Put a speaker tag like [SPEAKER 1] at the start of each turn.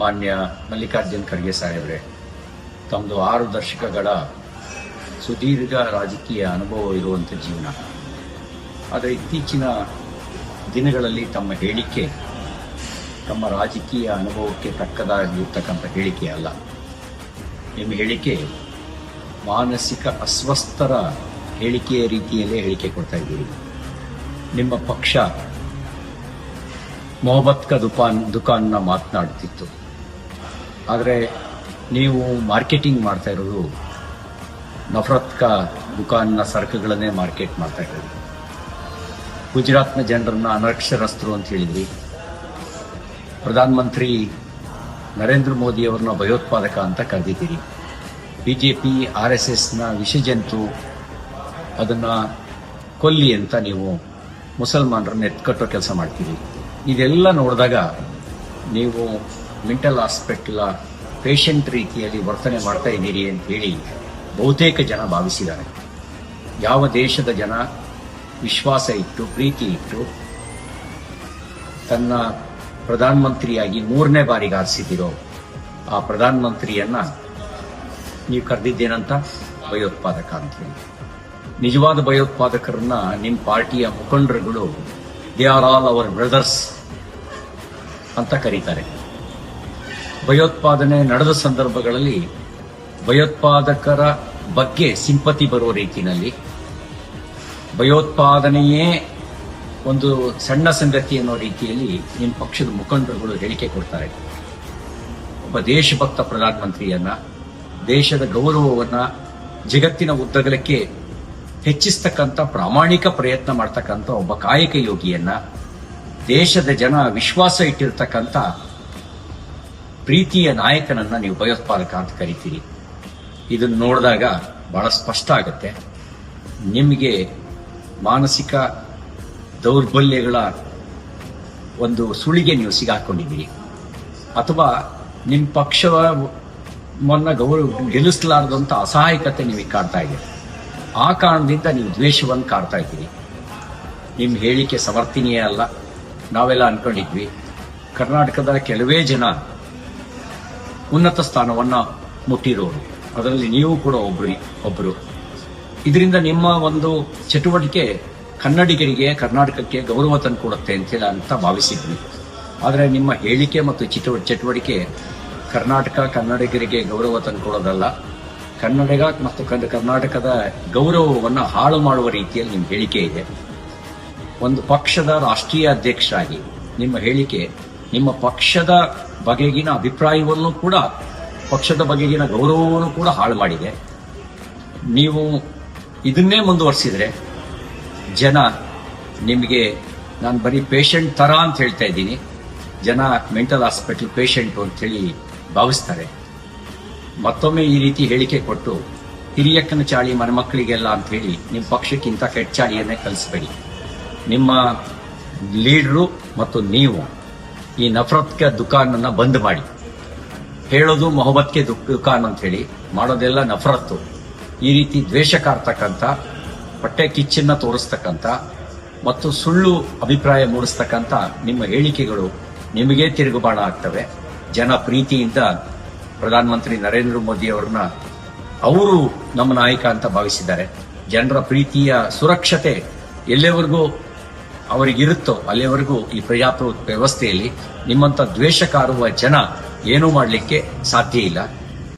[SPEAKER 1] ಮಾನ್ಯ ಮಲ್ಲಿಕಾರ್ಜುನ್ ಖರ್ಗೆ ಸಾಹೇಬ್ರೆ, ತಮ್ಮದು 6 ದಶಕಗಳ ಸುದೀರ್ಘ ರಾಜಕೀಯ ಅನುಭವ ಇರುವಂಥ ಜೀವನ. ಆದರೆ ಇತ್ತೀಚಿನ ದಿನಗಳಲ್ಲಿ ತಮ್ಮ ಹೇಳಿಕೆ ತಮ್ಮ ರಾಜಕೀಯ ಅನುಭವಕ್ಕೆ ತಕ್ಕದಾಗಿರ್ತಕ್ಕಂಥ ಹೇಳಿಕೆ ಅಲ್ಲ. ನಿಮ್ಮ ಹೇಳಿಕೆ ಮಾನಸಿಕ ಅಸ್ವಸ್ಥರ ಹೇಳಿಕೆಯ ರೀತಿಯಲ್ಲೇ ಹೇಳಿಕೆ ಕೊಡ್ತಾ ಇದ್ದೀರಿ. ನಿಮ್ಮ ಪಕ್ಷ ಮೊಹಬ್ಬತ್ ಕಾ ದುಕಾನ್ನ ಮಾತನಾಡ್ತಿತ್ತು, ಆದರೆ ನೀವು ಮಾರ್ಕೆಟಿಂಗ್ ಮಾಡ್ತಾ ಇರೋದು ನಫರತ್ ಕಾ ದುಕಾನ್ನ ಸರಕುಗಳನ್ನೇ ಮಾರ್ಕೆಟ್ ಮಾಡ್ತಾ ಇರೋದು. ಗುಜರಾತ್ನ ಜನರನ್ನ ಅನಕ್ಷರಸ್ಥರು ಅಂತ ಹೇಳಿದ್ರಿ. ಪ್ರಧಾನಮಂತ್ರಿ ನರೇಂದ್ರ ಮೋದಿ ಅವರನ್ನ ಭಯೋತ್ಪಾದಕ ಅಂತ ಕರೆದಿದ್ದೀರಿ. ಬಿಜೆಪಿ RSSನ ವಿಷಜಂತು, ಅದನ್ನು ಕೊಲ್ಲಿ ಅಂತ ನೀವು ಮುಸಲ್ಮಾನರನ್ನ ಎತ್ಕಟ್ಟೋ ಕೆಲಸ ಮಾಡ್ತೀರಿ. ಇದೆಲ್ಲ ನೋಡಿದಾಗ ನೀವು ಮೆಂಟಲ್ ಹಾಸ್ಪಿಟಲ್ ಪೇಷಂಟ್ ರೀತಿಯಲ್ಲಿ ವರ್ತನೆ ಮಾಡ್ತಾ ಇದ್ದೀರಿ ಅಂತ ಹೇಳಿ ಬಹುತೇಕ ಜನ ಭಾವಿಸಿದ್ದಾರೆ. ಯಾವ ದೇಶದ ಜನ ವಿಶ್ವಾಸ ಇಟ್ಟು ಪ್ರೀತಿ ಇಟ್ಟು ತನ್ನ ಪ್ರಧಾನಮಂತ್ರಿಯಾಗಿ 3ನೇ ಬಾರಿಗೆ ಆರಿಸಿದಿರೋ ಆ ಪ್ರಧಾನಮಂತ್ರಿಯನ್ನ ನೀವು ಕರೆದಿದ್ದೇನಂತ ಭಯೋತ್ಪಾದಕ ಅಂತ ಹೇಳಿ. ನಿಜವಾದ ಭಯೋತ್ಪಾದಕರನ್ನ ನಿಮ್ಮ ಪಾರ್ಟಿಯ ಮುಖಂಡರುಗಳು they are all our brothers ಅಂತ ಕರೀತಾರೆ. ಭಯೋತ್ಪಾದನೆ ನಡೆದ ಸಂದರ್ಭಗಳಲ್ಲಿ ಭಯೋತ್ಪಾದಕರ ಬಗ್ಗೆ ಸಿಂಪತಿ ಬರುವ ರೀತಿಯಲ್ಲಿ ಭಯೋತ್ಪಾದನೆಯೇ ಒಂದು ಸಣ್ಣ ಸಂಗತಿ ಅನ್ನೋ ರೀತಿಯಲ್ಲಿ ನಿಮ್ಮ ಪಕ್ಷದ ಮುಖಂಡರುಗಳು ಹೇಳಿಕೆ ಕೊಡ್ತಾರೆ. ಒಬ್ಬ ದೇಶಭಕ್ತ ಪ್ರಧಾನಮಂತ್ರಿಯನ್ನ, ದೇಶದ ಗೌರವವನ್ನ ಜಗತ್ತಿನ ಉದ್ದಗಲಕ್ಕೆ ಹೆಚ್ಚಿಸ್ತಕ್ಕಂಥ ಪ್ರಾಮಾಣಿಕ ಪ್ರಯತ್ನ ಮಾಡ್ತಕ್ಕಂಥ ಒಬ್ಬ ಕಾಯಕ ಯೋಗಿಯನ್ನ, ದೇಶದ ಜನ ವಿಶ್ವಾಸ ಇಟ್ಟಿರ್ತಕ್ಕಂಥ ಪ್ರೀತಿಯ ನಾಯಕನನ್ನ ನೀವು ಭಯೋತ್ಪಾದಕ ಅಂತ ಕರಿತೀರಿ. ಇದನ್ನು ನೋಡಿದಾಗ ಬಹಳ ಸ್ಪಷ್ಟ ಆಗುತ್ತೆ ನಿಮಗೆ ಮಾನಸಿಕ ದೌರ್ಬಲ್ಯಗಳ ಒಂದು ಸುಳಿಗೆ ನೀವು ಸಿಗಾಕೊಂಡಿದ್ದೀರಿ, ಅಥವಾ ನಿಮ್ಮ ಪಕ್ಷವನ್ನ ಗೆಲ್ಲಿಸಲಾರದಂಥ ಅಸಹಾಯಕತೆ ನಿಮಗೆ ಕಾಡ್ತಾ ಇದೆ. ಆ ಕಾರಣದಿಂದ ನೀವು ದ್ವೇಷವನ್ನು ಕಾಡ್ತಾ ಇದ್ದೀರಿ. ನಿಮ್ಮ ಹೇಳಿಕೆ ಸಮರ್ಥನೀಯ ಅಲ್ಲ. ನಾವೆಲ್ಲ ಅನ್ಕೊಂಡಿದ್ವಿ ಕರ್ನಾಟಕದ ಕೆಲವೇ ಜನ ಉನ್ನತ ಸ್ಥಾನವನ್ನ ಮುಟ್ಟಿರೋರು, ಅದರಲ್ಲಿ ನೀವು ಕೂಡ ಒಬ್ಬರು. ಇದರಿಂದ ನಿಮ್ಮ ಒಂದು ಚಟುವಟಿಕೆ ಕನ್ನಡಿಗರಿಗೆ, ಕರ್ನಾಟಕಕ್ಕೆ ಗೌರವ ತಂದುಕೊಡುತ್ತೆ ಅಂತ ಭಾವಿಸಿದ್ವಿ. ಆದರೆ ನಿಮ್ಮ ಹೇಳಿಕೆ ಮತ್ತು ಚಟುವಟಿಕೆ ಕನ್ನಡಿಗರಿಗೆ ಗೌರವ ತಂದುಕೊಡೋದಲ್ಲ, ಕನ್ನಡಿಗ ಮತ್ತು ಕರ್ನಾಟಕದ ಗೌರವವನ್ನು ಹಾಳು ಮಾಡುವ ರೀತಿಯಲ್ಲಿ ನಿಮ್ಮ ಹೇಳಿಕೆ ಇದೆ. ಒಂದು ಪಕ್ಷದ ರಾಷ್ಟ್ರೀಯ ಅಧ್ಯಕ್ಷರಾಗಿ ನಿಮ್ಮ ಹೇಳಿಕೆ ನಿಮ್ಮ ಪಕ್ಷದ ಬಗೆಗಿನ ಅಭಿಪ್ರಾಯವನ್ನು ಕೂಡ, ಪಕ್ಷದ ಬಗೆಗಿನ ಗೌರವವನ್ನು ಕೂಡ ಹಾಳು ಮಾಡಿದೆ. ನೀವು ಇದನ್ನೇ ಮುಂದುವರಿಸಿದ್ರೆ ಜನ ನಿಮಗೆ, ನಾನು ಬರೀ ಪೇಷಂಟ್ ತರ ಅಂತ ಹೇಳ್ತಾ ಇದ್ದೀನಿ, ಜನ ಮೆಂಟಲ್ ಹಾಸ್ಪಿಟಲ್ ಪೇಷಂಟು ಅಂತೇಳಿ ಭಾವಿಸ್ತಾರೆ. ಮತ್ತೊಮ್ಮೆ ಈ ರೀತಿ ಹೇಳಿಕೆ ಕೊಟ್ಟು ಹಿರಿಯಕ್ಕನ ಚಾಳಿ ಮನೆಮಕ್ಕಳಿಗೆಲ್ಲ ಅಂತ ಹೇಳಿ ನಿಮ್ಮ ಪಕ್ಷಕ್ಕಿಂತ ಕೆಟ್ಟ ಚಾಳಿಯನ್ನೇ ಕಲಿಸಬೇಡಿ. ನಿಮ್ಮ ಲೀಡ್ರು ಮತ್ತು ನೀವು ಈ ನಫರತ್ ಕೆ ದುಕಾನನ್ನ ಬಂದ್ ಮಾಡಿ. ಹೇಳೋದು ಮೊಹಬ್ಬತ್ ಕೆ ದುಕಾನ್ ಅಂತ ಹೇಳಿ, ಮಾಡೋದೆಲ್ಲ ನಫರತ್ತು. ಈ ರೀತಿ ದ್ವೇಷ ಕಾರ್ತಕ್ಕಂಥ, ಹೊಟ್ಟೆ ಕಿಚ್ಚನ್ನ ತೋರಿಸ್ತಕ್ಕಂಥ ಮತ್ತು ಸುಳ್ಳು ಅಭಿಪ್ರಾಯ ಮೂಡಿಸ್ತಕ್ಕಂಥ ನಿಮ್ಮ ಹೇಳಿಕೆಗಳು ನಿಮಗೇ ತಿರುಗುಬಾಣ ಆಗ್ತವೆ. ಜನ ಪ್ರೀತಿಯಿಂದ ಪ್ರಧಾನಮಂತ್ರಿ ನರೇಂದ್ರ ಮೋದಿ ಅವರನ್ನ ಅವರು ನಮ್ಮ ನಾಯಕ ಅಂತ ಭಾವಿಸಿದ್ದಾರೆ. ಜನರ ಪ್ರೀತಿಯ ಸುರಕ್ಷತೆ ಎಲ್ಲಿವರೆಗೂ ಅವರಿಗಿರುತ್ತೋ ಅಲ್ಲಿವರೆಗೂ ಈ ಪ್ರಜಾಪ್ರಭುತ್ವ ವ್ಯವಸ್ಥೆಯಲ್ಲಿ ನಿಮ್ಮಂತ ದ್ವೇಷ ಕಾರುವ ಜನ ಏನೂ ಮಾಡಲಿಕ್ಕೆ ಸಾಧ್ಯ ಇಲ್ಲ.